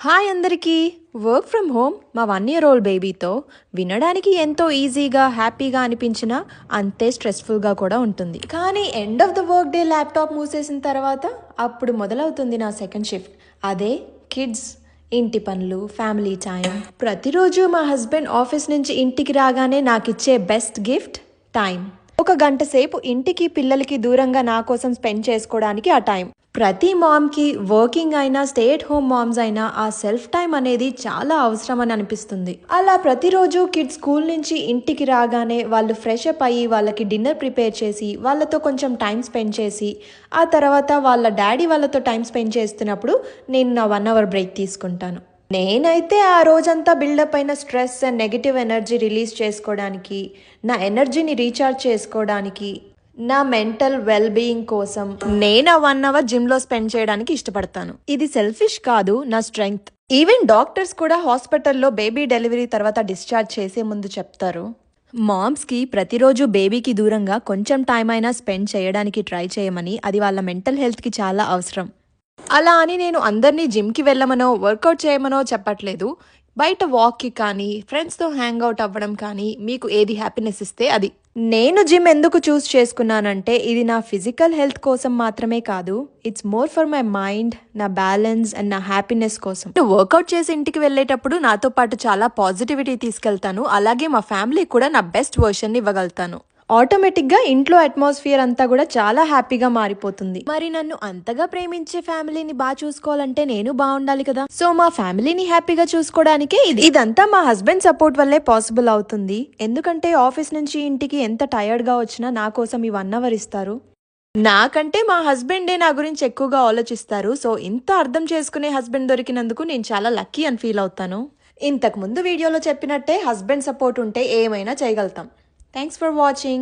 Hi అందరికీ. Work from home మా 1 year old బేబీతో వినడానికి ఎంతో ఈజీగా హ్యాపీగా అనిపించినా అంతే స్ట్రెస్ఫుల్గా కూడా ఉంటుంది. కానీ end of the work day laptop మూసేసిన తర్వాత అప్పుడు మొదలవుతుంది నా సెకండ్ షిఫ్ట్. అదే కిడ్స్, ఇంటి పనులు, ఫ్యామిలీ టైం. ప్రతిరోజు మా హస్బెండ్ ఆఫీస్ నుంచి ఇంటికి రాగానే నాకు ఇచ్చే బెస్ట్ గిఫ్ట్ టైం. ఒక గంట సేపు ఇంటికి పిల్లలకి దూరంగా నా కోసం స్పెండ్ చేసుకోవడానికి ఆ టైం. ప్రతి మామ్కి వర్కింగ్ అయినా స్టే ఎట్ హోమ్ మామ్స్ అయినా ఆ సెల్ఫ్ టైం అనేది చాలా అవసరం అని అనిపిస్తుంది. అలా ప్రతిరోజు కిడ్స్ స్కూల్ నుంచి ఇంటికి రాగానే వాళ్ళు ఫ్రెష్ అప్ అయ్యి వాళ్ళకి డిన్నర్ ప్రిపేర్ చేసి వాళ్ళతో కొంచెం టైం స్పెండ్ చేసి ఆ తర్వాత వాళ్ళ డాడీ వాళ్ళతో టైం స్పెండ్ చేస్తున్నప్పుడు నేను నా 1 hour బ్రేక్ తీసుకుంటాను. నేనైతే ఆ రోజంతా బిల్డప్ అయిన stress and negative energy release చేసుకోవడానికి, నా ఎనర్జీని రీఛార్జ్ చేసుకోవడానికి, నా మెంటల్ వెల్ బీయింగ్ కోసం నేను ఆ 1 hour జిమ్లో స్పెండ్ చేయడానికి ఇష్టపడతాను. ఇది సెల్ఫిష్ కాదు, నా స్ట్రెంగ్త్. ఈవెన్ డాక్టర్స్ కూడా హాస్పిటల్లో బేబీ డెలివరీ తర్వాత డిశ్చార్జ్ చేసే ముందు చెప్తారు, మామ్స్కి ప్రతిరోజు బేబీకి దూరంగా కొంచెం టైం అయినా స్పెండ్ చేయడానికి ట్రై చేయమని. అది వాళ్ళ మెంటల్ హెల్త్కి చాలా అవసరం. అలా అని నేను అందరినీ జిమ్కి వెళ్ళమనో వర్కౌట్ చేయమనో చెప్పట్లేదు. బయట వాక్కి కానీ ఫ్రెండ్స్తో హ్యాంగ్ అవుట్ అవ్వడం కానీ మీకు ఏది హ్యాపీనెస్ ఇస్తే అది. నేను జిమ్ ఎందుకు చూస్ చేసుకున్నానంటే ఇది నా ఫిజికల్ హెల్త్ కోసం మాత్రమే కాదు, it's more for my mind, నా బ్యాలెన్స్ అండ్ నా హ్యాపీనెస్ కోసం. వర్కౌట్ చేసి ఇంటికి వెళ్ళేటప్పుడు నాతో పాటు చాలా పాజిటివిటీ తీసుకెళ్తాను. అలాగే మా ఫ్యామిలీ కూడా నా బెస్ట్ వర్షన్ ఇవ్వగలుగుతాను. ఆటోమేటిక్గా ఇంట్లో అట్మాస్ఫియర్ అంతా కూడా చాలా హ్యాపీగా మారిపోతుంది. మరి నన్ను అంతగా ప్రేమించే ఫ్యామిలీని బాగా చూసుకోవాలంటే నేను బాగుండాలి కదా. సో మా ఫ్యామిలీని హ్యాపీగా చూసుకోవడానికే ఇదంతా మా హస్బెండ్ సపోర్ట్ వల్లే పాసిబుల్ అవుతుంది. ఎందుకంటే ఆఫీస్ నుంచి ఇంటికి ఎంత టైర్డ్గా వచ్చినా నా కోసం ఈ 1 hour ఇస్తారు. నాకంటే మా హస్బెండే నా గురించి ఎక్కువగా ఆలోచిస్తారు. సో ఇంత అర్థం చేసుకునే హస్బెండ్ దొరికినందుకు నేను చాలా లక్కీ అని ఫీల్ అవుతాను. ఇంతకు ముందు వీడియోలో చెప్పినట్టే హస్బెండ్ సపోర్ట్ ఉంటే ఏమైనా చేయగలుగుతాం. Thanks for watching.